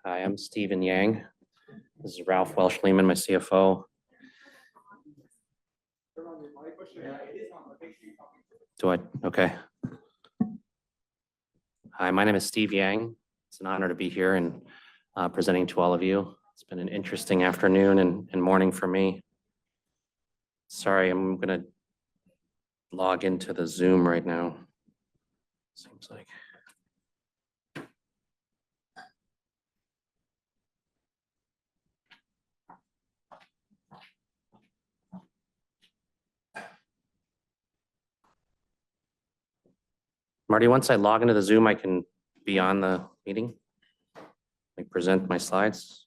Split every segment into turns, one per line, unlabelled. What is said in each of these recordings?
Hi, I'm Stephen Yang. This is Ralph Welsh-Lehman, my CFO. Okay. Hi, my name is Steve Yang. It's an honor to be here and presenting to all of you. It's been an interesting afternoon and morning for me. Sorry, I'm gonna log into the Zoom right now. Seems like. Marty, once I log into the Zoom, I can be on the meeting, like present my slides.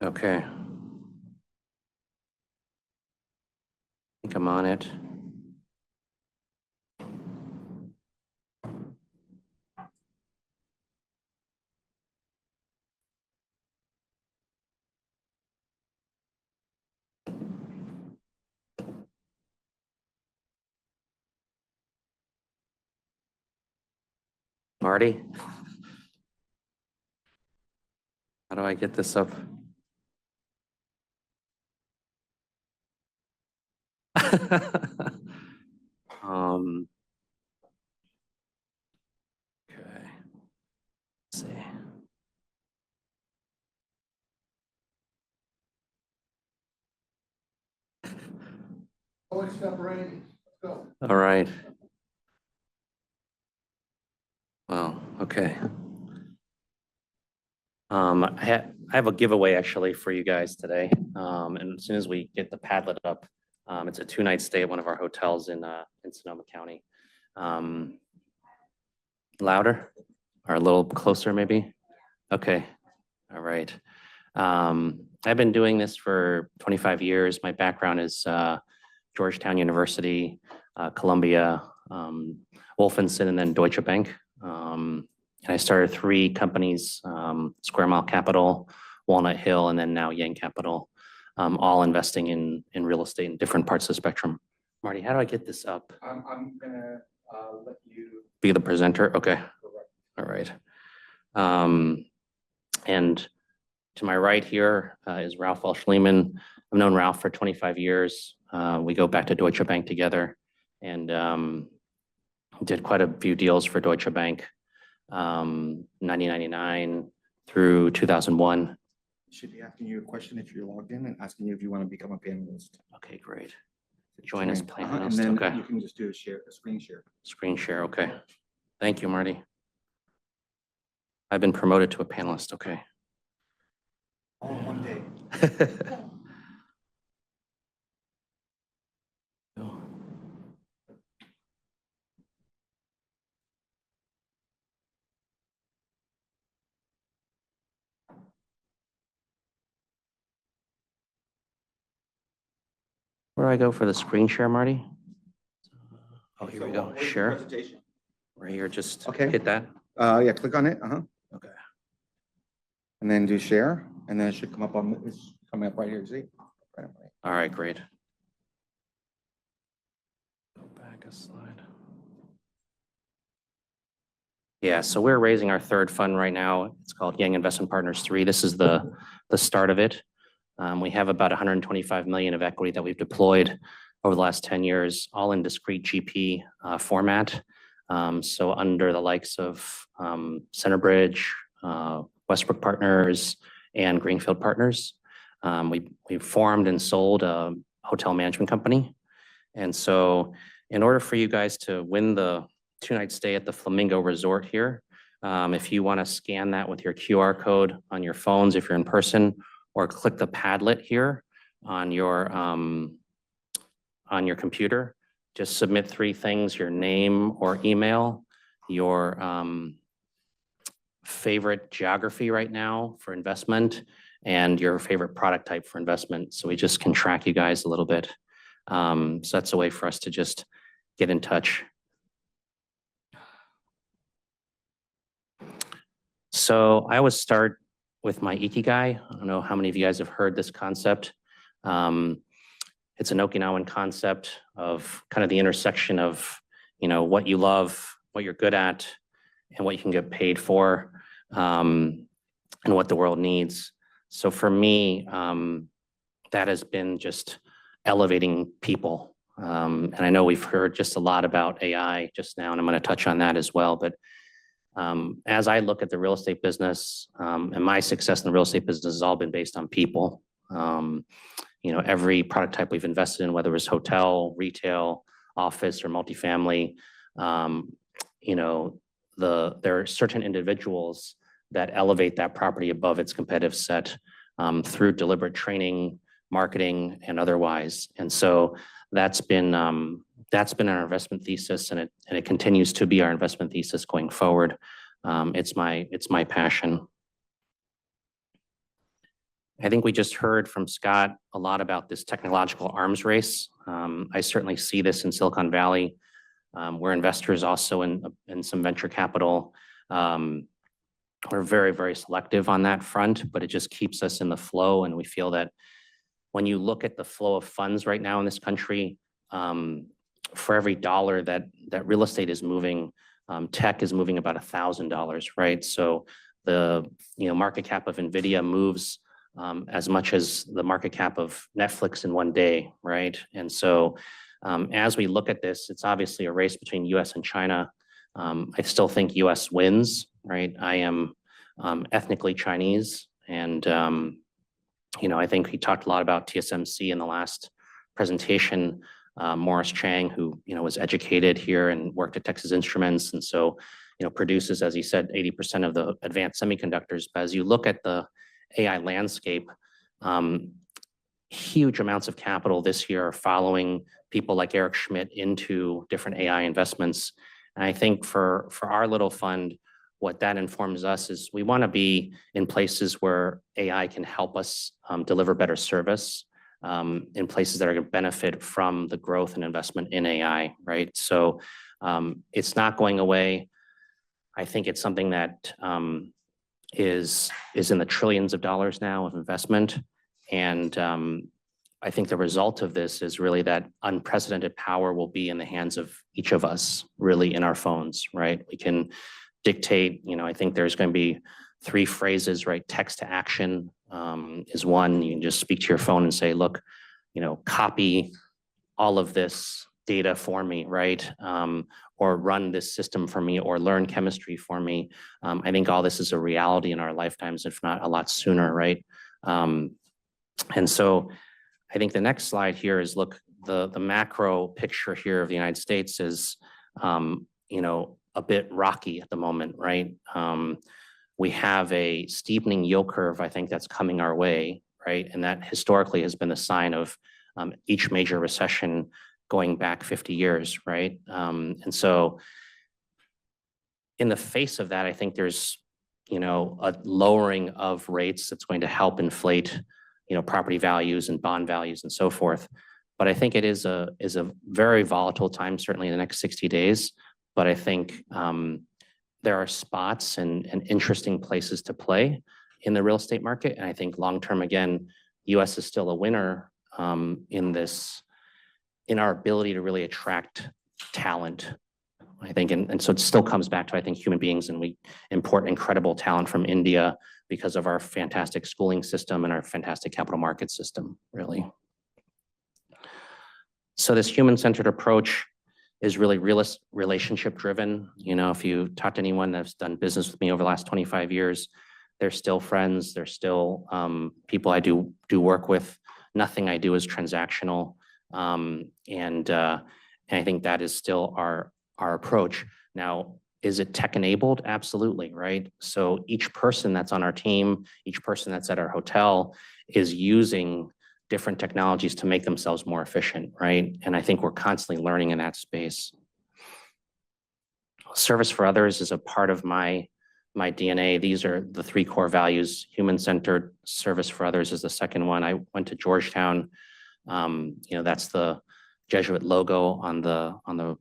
Okay. I think I'm on it. Marty? How do I get this up? Okay. Let's see.
Always stop raining. Let's go.
All right. Well, okay. I have a giveaway actually for you guys today. And as soon as we get the Padlet up, it's a 2-night stay at one of our hotels in Sonoma County. Louder or a little closer maybe? Okay. All right. I've been doing this for 25 years. My background is Georgetown University, Columbia, Wolfenson, and then Deutsche Bank. And I started 3 companies, Square Mile Capital, Walnut Hill, and then now Yang Capital, all investing in real estate in different parts of the spectrum. Marty, how do I get this up?
I'm gonna let you
Be the presenter? Okay. All right. And to my right here is Ralph Welsh-Lehman. I've known Ralph for 25 years. We go back to Deutsche Bank together and did quite a few deals for Deutsche Bank, 1999 through 2001.
should be asking you a question if you're logged in and asking you if you want to become a panelist.
Okay, great. Join as
And
panelist.
then
Okay.
you can just do a screen share.
Screen share. Okay. Thank you, Marty. I've been promoted to a panelist. Okay.
All in one day.
Where do I go for the screen share, Marty? Oh, here we
So,
go.
where's the
Share.
presentation?
Right here, just
Okay.
hit that.
Yeah, click on it.
Okay.
And then do share, and then it should come up on, it's coming up right here, see? Right up right.
All right, great. Go back a slide. Yeah, so we're raising our 3rd fund right now. It's called Yang Investment Partners 3. This is the start of it. We have about 125 million of equity that we've deployed over the last 10 years, all in discrete GP format. So under the likes of Centerbridge, Westbrook Partners, and Greenfield Partners. We formed and sold a hotel management company. And so in order for you guys to win the 2-night stay at the Flamingo Resort here, if you want to scan that with your QR code on your phones, if you're in person, or click the Padlet here on your computer, just submit three things: your name or email, your favorite geography right now for investment, and your favorite product type for investment. So we just can track you guys a little bit. So that's a way for us to just get in touch. So I always start with my Ikigai. I don't know how many of you guys have heard this concept. It's an Okinawan concept of kind of the intersection of, what you love, what you're good at, and what you can get paid for, and what the world needs. So for me, that has been just elevating people. And I know we've heard just a lot about AI just now, and I'm going to touch on that as well. But as I look at the real estate business, and my success in the real estate business has all been based on people. Every product type we've invested in, whether it was hotel, retail, office, or multifamily, there are certain individuals that elevate that property above its competitive set through deliberate training, marketing, and otherwise. And so that's been our investment thesis, and it continues to be our investment thesis going forward. It's my passion. I think we just heard from Scott a lot about this technological arms race. I certainly see this in Silicon Valley. We're investors also in some venture capital. We're very, very selective on that front, but it just keeps us in the flow. And we feel that when you look at the flow of funds right now in this country, for every dollar that real estate is moving, tech is moving about $1,000, right? So the market cap of NVIDIA moves as much as the market cap of Netflix in one day, right? And so as we look at this, it's obviously a race between US and China. I still think US wins, right? I am ethnically Chinese, and I think he talked a lot about TSMC in the last presentation. Morris Chang, who was educated here and worked at Texas Instruments, and so produces, as he said, 80% of the advanced semiconductors. But as you look at the AI landscape, huge amounts of capital this year are following people like Eric Schmidt into different AI investments. And I think for our little fund, what that informs us is we want to be in places where AI can help us deliver better service, in places that are going to benefit from the growth and investment in AI, right? So it's not going away. I think it's something that is in the trillions of dollars now of investment. And I think the result of this is really that unprecedented power will be in the hands of each of us, really in our phones, right? We can dictate, I think there's going to be 3 phrases, right? Text to action is one. You can just speak to your phone and say, look, copy all of this data for me, right? Or run this system for me, or learn chemistry for me. I think all this is a reality in our lifetimes, if not a lot sooner, right? And so I think the next slide here is, look, the macro picture here of the United States is, a bit rocky at the moment, right? We have a steepening yield curve, I think, that's coming our way, right? And that historically has been a sign of each major recession going back 50 years, right? And so in the face of that, I think there's, a lowering of rates that's going to help inflate, property values and bond values and so forth. But I think it is a very volatile time, certainly in the next 60 days. But I think there are spots and interesting places to play in the real estate market. And I think long-term, again, US is still a winner in our ability to really attract talent, I think. And so it still comes back to, I think, human beings, and we import incredible talent from India because of our fantastic schooling system and our fantastic capital market system, really. So this human-centered approach is really relationship driven. If you talk to anyone that's done business with me over the last 25 years, they're still friends. They're still people I do work with. Nothing I do is transactional. And I think that is still our approach. Now, is it tech enabled? Absolutely, right? So each person that's on our team, each person that's at our hotel is using different technologies to make themselves more efficient, right? And I think we're constantly learning in that space. Service for others is a part of my DNA. These are the three core values. Human-centered service for others is the second one. I went to Georgetown. That's the Jesuit logo on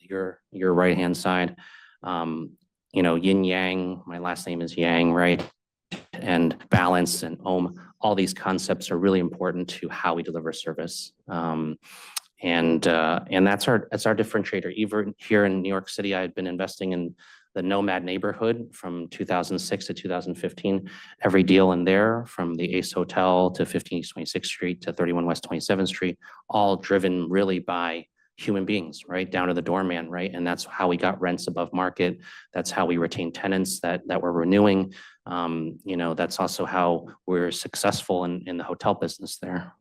your right-hand side. Yin Yang, my last name is Yang, right? And balance and all these concepts are really important to how we deliver service. And that's our differentiator. Even here in New York City, I had been investing in the Nomad neighborhood from 2006 to 2015. Every deal in there, from the Ace Hotel to 15 East 26th Street to 31 West 27th Street, all driven really by human beings, right? Down to the doorman, right? And that's how we got rents above market. That's how we retain tenants that we're renewing. That's also how we're successful in the hotel business there.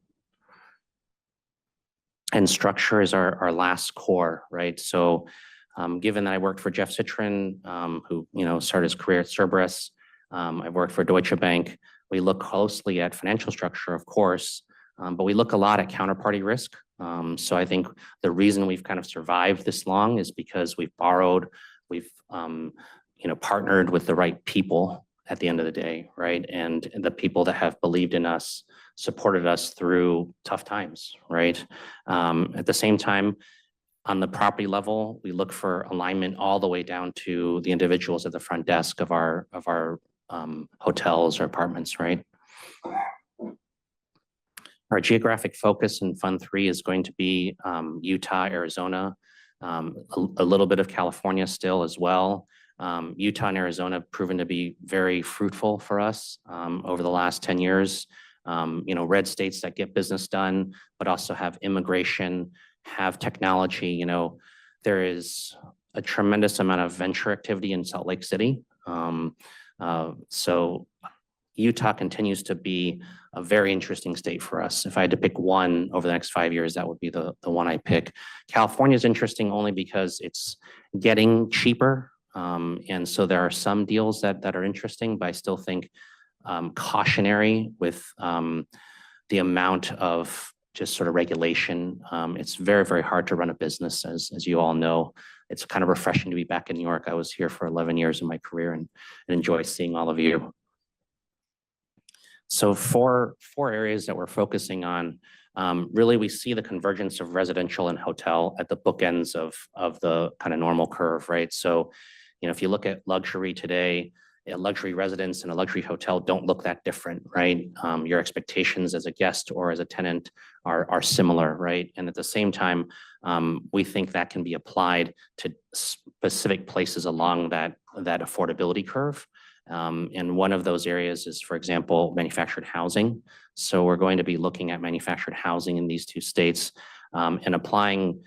And structure is our last core, right? So given that I worked for Jeff Citrin, who started his career at Cerberus, I worked for Deutsche Bank. We look closely at financial structure, of course, but we look a lot at counterparty risk. So I think the reason we've kind of survived this long is because we've borrowed, we've partnered with the right people at the end of the day, right? And the people that have believed in us, supported us through tough times, right? At the same time, on the property level, we look for alignment all the way down to the individuals at the front desk of our hotels or apartments, right? Our geographic focus in Fund 3 is going to be Utah, Arizona, a little bit of California still as well. Utah and Arizona have proven to be very fruitful for us over the last 10 years. Red states that get business done, but also have immigration, have technology. There is a tremendous amount of venture activity in Salt Lake City. So Utah continues to be a very interesting state for us. If I had to pick one over the next 5 years, that would be the one I pick. California is interesting only because it's getting cheaper. And so there are some deals that are interesting, but I still think cautionary with the amount of just sort of regulation. It's very, very hard to run a business, as you all know. It's kind of refreshing to be back in New York. I was here for 11 years in my career and enjoy seeing all of you. So four areas that we're focusing on. Really, we see the convergence of residential and hotel at the bookends of the kind of normal curve, right? So, if you look at luxury today, a luxury residence and a luxury hotel don't look that different, right? Your expectations as a guest or as a tenant are similar, right? And at the same time, we think that can be applied to specific places along that affordability curve. And one of those areas is, for example, manufactured housing. So we're going to be looking at manufactured housing in these two states and applying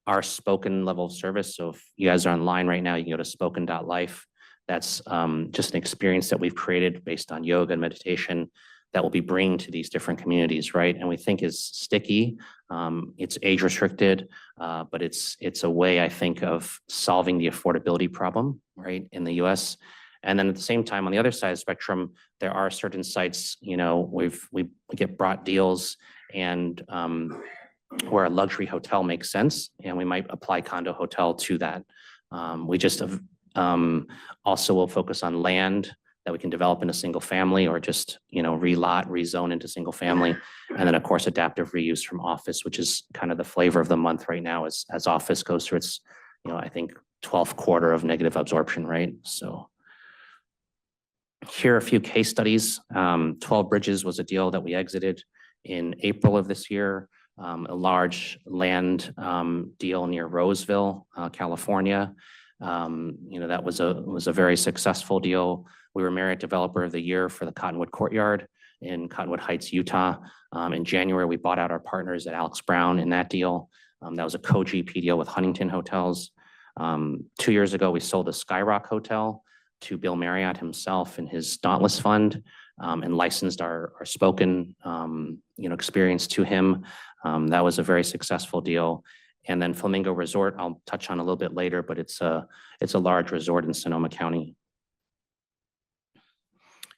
our Spoken level of service. So if you guys are online right now, you can go to spoken.life. That's just an experience that we've created based on yoga and meditation that we'll be bringing to these different communities, right? And we think is sticky. It's age restricted, but it's a way, I think, of solving the affordability problem, right, in the US. And then at the same time, on the other side of the spectrum, there are certain sites, we get brought deals and where a luxury hotel makes sense, and we might apply condo hotel to that. We just also will focus on land that we can develop in a single family or just, relot, rezone into single family. And then of course, adaptive reuse from office, which is kind of the flavor of the month right now as office goes through its, I think 12th quarter of negative absorption, right? So here are a few case studies. 12 Bridges was a deal that we exited in April of this year. A large land deal near Roseville, California. That was a very successful deal. We were Marriott Developer of the Year for the Cottonwood Courtyard in Cottonwood Heights, Utah. In January, we bought out our partners at Alex Brown in that deal. That was a co-GP deal with Huntington Hotels. 2 years ago, we sold the Skyrock Hotel to Bill Marriott himself and his Dauntless Fund, and licensed our Spoken experience to him. That was a very successful deal. And then Flamingo Resort, I'll touch on a little bit later, but it's a large resort in Sonoma County.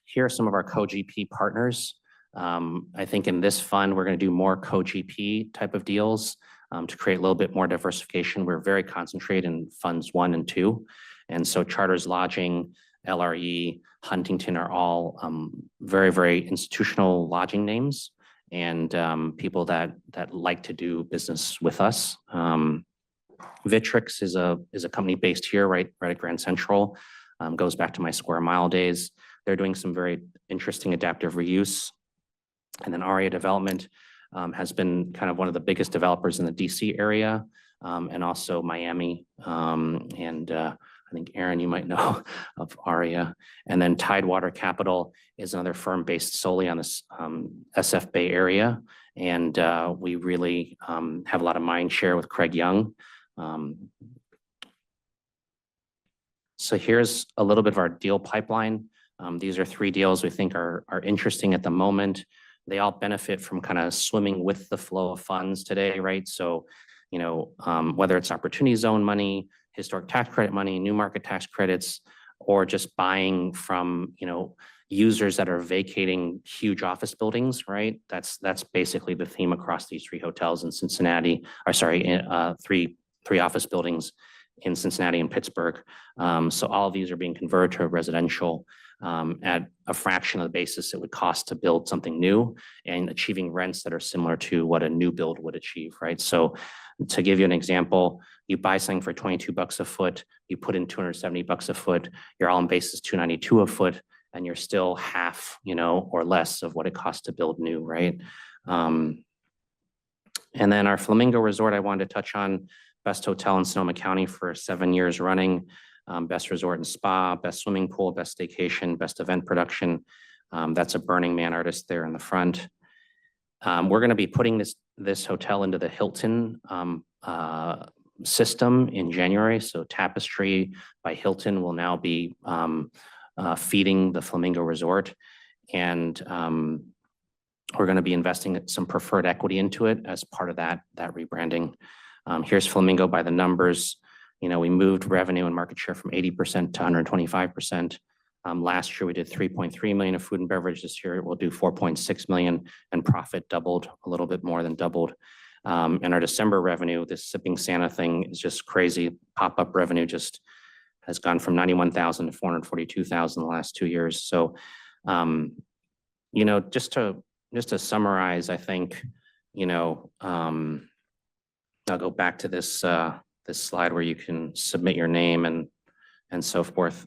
Here are some of our co-GP partners. I think in this fund, we're going to do more co-GP type of deals to create a little bit more diversification. We're very concentrated in funds 1 and 2. And so Charters Lodging, LRE, Huntington are all very, very institutional lodging names and people that like to do business with us. Vitrix is a company based here, right at Grand Central. Goes back to my Square Mile days. They're doing some very interesting adaptive reuse. And then ARIA Development has been kind of one of the biggest developers in the DC area and also Miami. I think Aaron, you might know of ARIA. And then Tidewater Capital is another firm based solely on this SF Bay area. And we really have a lot of mind share with Craig Young. So here's a little bit of our deal pipeline. These are 3 deals we think are interesting at the moment. They all benefit from kind of swimming with the flow of funds today, right? So, you know, whether it's opportunity zone money, historic tax credit money, new market tax credits, or just buying from, you know, users that are vacating huge office buildings, right? That's basically the theme across these 3 hotels in Cincinnati, or sorry, three office buildings in Cincinnati and Pittsburgh. So all of these are being converted to residential at a fraction of the basis it would cost to build something new and achieving rents that are similar to what a new build would achieve, right? So to give you an example, you buy something for $22 a foot, you put in $270 a foot, your all-in basis $292 a foot, and you're still half, you know, or less of what it costs to build new, right? And then our Flamingo Resort, I wanted to touch on, best hotel in Sonoma County for 7 years running, best resort and spa, best swimming pool, best staycation, best event production. That's a Burning Man artist there in the front. We're going to be putting this hotel into the Hilton system in January. So Tapestry by Hilton will now be feeding the Flamingo Resort. And we're going to be investing some preferred equity into it as part of that rebranding. Here's Flamingo by the numbers. You know, we moved revenue and market share from 80% to 125%. Last year, we did 3.3 million of food and beverage. This year, we'll do 4.6 million, and profit doubled, a little bit more than doubled. And our December revenue, this Sipping Santa thing is just crazy. Pop-up revenue just has gone from 91,000 to 442,000 the last 2 years. So, you know, just to summarize, I think, you know, I'll go back to this this slide where you can submit your name and so forth.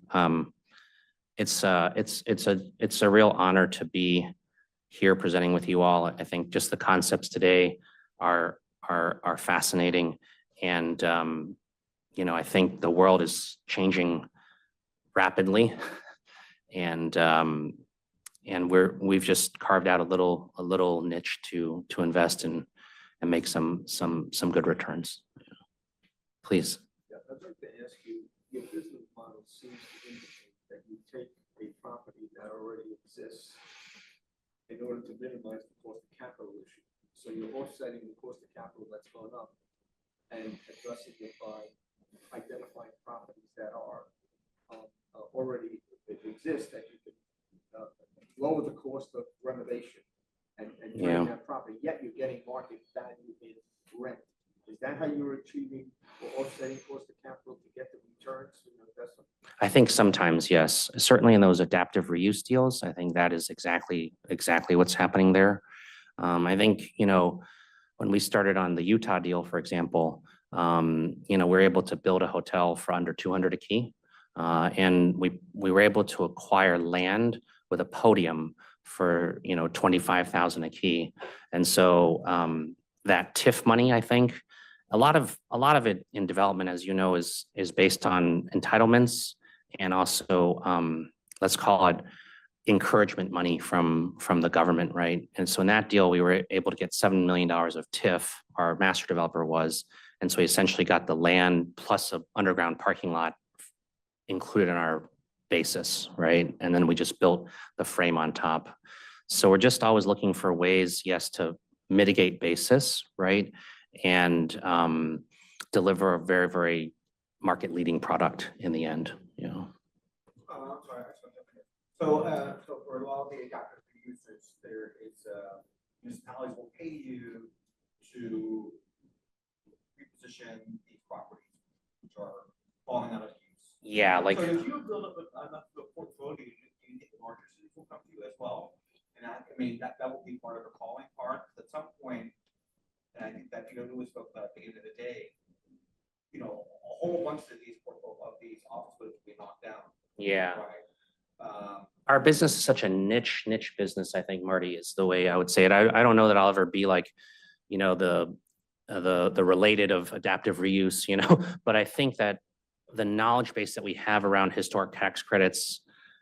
It's a real honor to be here presenting with you all. I think just the concepts today are fascinating, and you know, I think the world is changing rapidly, and we've just carved out a little niche to invest in and make some good returns. Please.
Yeah, I'd like to ask you, your business model seems to indicate that you take a property that already exists in order to minimize the cost of capital issue. So you're offsetting the cost of capital that's gone up and addressing it by identifying properties that are already exist that you can lower the cost of renovation and turn that property, yet you're getting market value in rent. Is that how you're achieving or offsetting cost of capital to get the returns from your investment?
I think sometimes, yes. Certainly in those adaptive reuse deals, I think that is exactly what's happening there. I think, you know, when we started on the Utah deal, for example, you know, we're able to build a hotel for under 200 a key. And we were able to acquire land with a podium for, you know, 25,000 a key. And so that TIF money, I think, a lot of it in development, as you know, is based on entitlements and also let's call it encouragement money from the government, right? And so in that deal, we were able to get $7 million of TIF, our master developer was, and so we essentially got the land plus an underground parking lot included in our basis, right? And then we just built the frame on top. So we're just always looking for ways, yes, to mitigate basis, right? And deliver a very, very market-leading product in the end, you know.
I'm sorry, so for all the adaptive use, there is, municipalities will pay you to reposition these properties, which are falling out of use.
Yeah, like,
So if you build up enough of a portfolio, you think the larger cities will come to you as well? And I mean, that will be part of the calling part, 'cause at some point, and I think that, Lewis spoke about at the end of the day, a whole bunch of these office buildings will be knocked down,
yeah.
right?
Our business is such a niche business, I think, Marty, is the way I would say it. I don't know that I'll ever be like, the related of adaptive reuse, but I think that the knowledge base that we have around historic tax credits,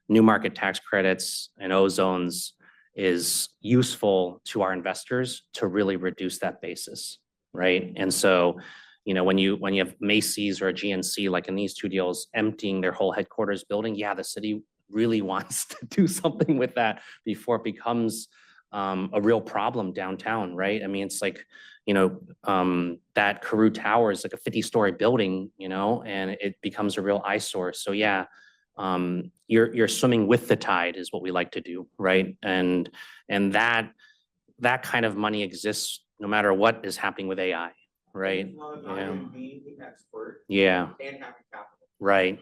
new market tax credits, and ozones is useful to our investors to really reduce that basis, right? And so, when you have Macy's or a GNC, like in these two deals, emptying their whole headquarters building, yeah, the city really wants to do something with that before it becomes a real problem downtown, right? I mean, it's like, that Carew Tower is like a 50-story building, and it becomes a real eyesore. So yeah, you're swimming with the tide is what we like to do, right? And that kind of money exists no matter what is happening with AI, right? Yeah.
Being the expert
Yeah,
and having capital.
right.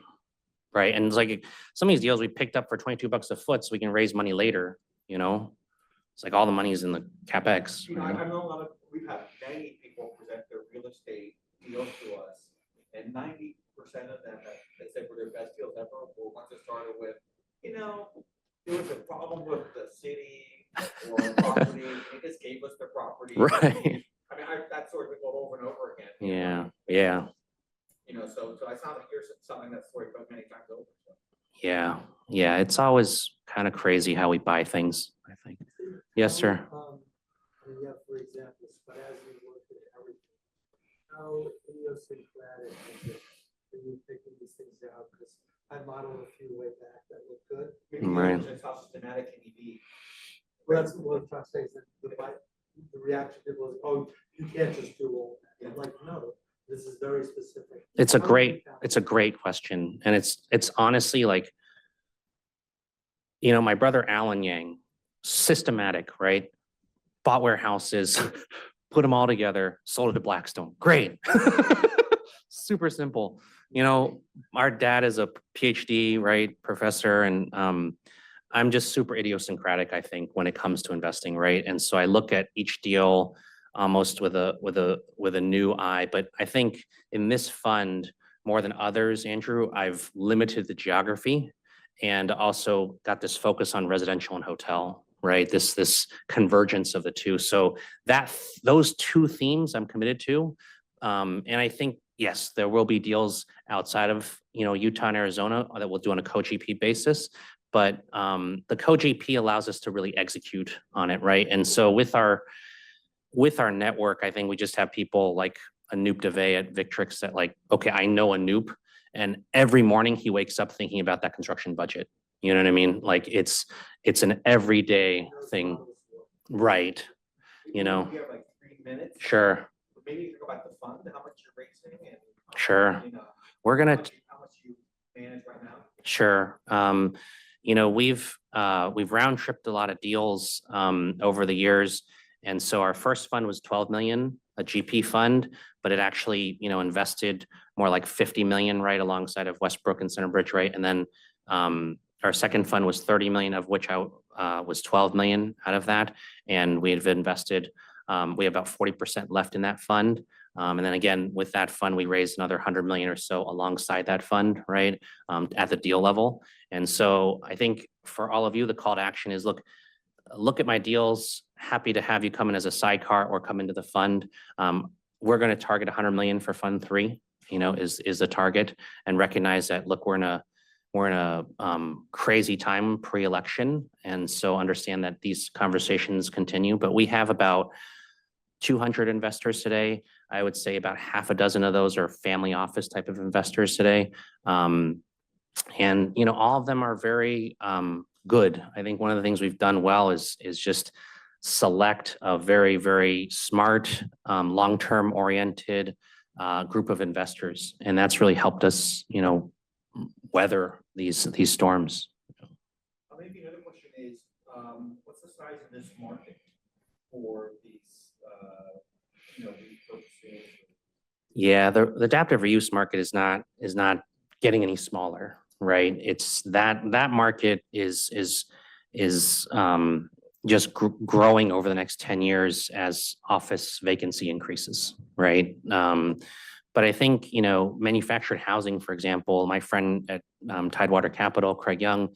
Right. And it's like some of these deals we picked up for $22 a foot so we can raise money later, It's like all the money is in the CapEx.
I know we've had many people present their real estate deals to us, and 90% of them that they said were their best deals ever were ones that started with, there was a problem with the city or property, they just gave us the property.
Right.
I mean, that sort of go over and over again.
Yeah. Yeah.
So I sound like you're something that's sort of many times over. So.
Yeah. Yeah. It's always kind of crazy how we buy things, I think. Yes, sir.
Yeah, for examples, but as you look at everything, how idiosyncratic is it for you picking these things out? Because I modeled a few way back that look good.
Right.
Just how systematic can you be?
Well, that's what I'm trying to say is that the reaction to people is, oh, you can't just do all that. I'm like, no, this is very specific.
It's a great question. And it's honestly like, my brother Alan Yang, systematic, right? Bought warehouses, put them all together, sold it to Blackstone. Great. Super simple. Our dad is a PhD, right? Professor. And I'm just super idiosyncratic, I think, when it comes to investing, right? And so I look at each deal almost with a new eye. But I think in this fund, more than others, Andrew, I've limited the geography and also got this focus on residential and hotel, right? This convergence of the two. So those two themes I'm committed to. And I think, yes, there will be deals outside of, Utah and Arizona that we'll do on a co-GP basis. But the co-GP allows us to really execute on it, right? And so with our network, I think we just have people like Anoop Dave at Victrix that like, okay, I know Anoop, and every morning he wakes up thinking about that construction budget. You know what I mean? Like it's an everyday thing, right?
We have like 3 minutes.
Sure.
Maybe you can go about the fund, how much you're raising, and
sure. We're gonna
how much you manage right now.
Sure. We've round tripped a lot of deals over the years. And so our first fund was 12 million, a GP fund, but it actually, invested more like 50 million right alongside of Westbrook and Centerbridge, right? And then our second fund was 30 million, of which I was 12 million out of that. And we've invested, we have about 40% left in that fund. And then again, with that fund, we raised another 100 million or so alongside that fund, right? At the deal level. And so I think for all of you, the call to action is look at my deals. Happy to have you come in as a sidecar or come into the fund. We're going to target 100 million for fund 3, is the target, and recognize that, look, we're in a crazy time pre-election. And so understand that these conversations continue, but we have about 200 investors today. I would say about half a dozen of those are family office type of investors today. And, all of them are very good. I think one of the things we've done well is just select a very, very smart, long-term oriented group of investors. And that's really helped us, weather these storms.
How maybe another question is, what's the size of this market for these, repurposing?
Yeah, the adaptive reuse market is not getting any smaller, right? It's that market is just growing over the next 10 years as office vacancy increases, right? But I think, manufactured housing, for example, my friend at Tidewater Capital, Craig Young,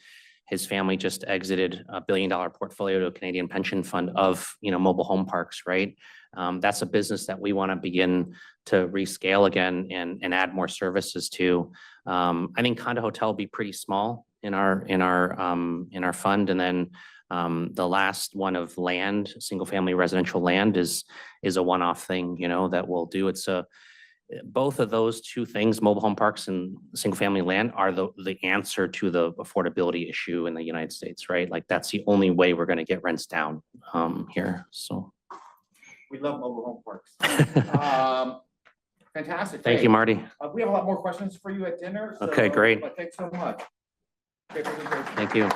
his family just exited a $1 billion portfolio to a Canadian pension fund of, mobile home parks, right? That's a business that we want to begin to rescale again and add more services to. I think condo hotel will be pretty small in our fund, and then the last one of land, single family residential land is a one-off thing, that we'll do. It's both of those two things, mobile home parks and single family land, are the answer to the affordability issue in the United States, right? Like that's the only way we're going to get rents down here. So
We love mobile home parks. Fantastic.
thank
great.
you, Marty.
We have a lot more questions for you at dinner.
Okay, great.
But thanks so much. Okay,
Thank you.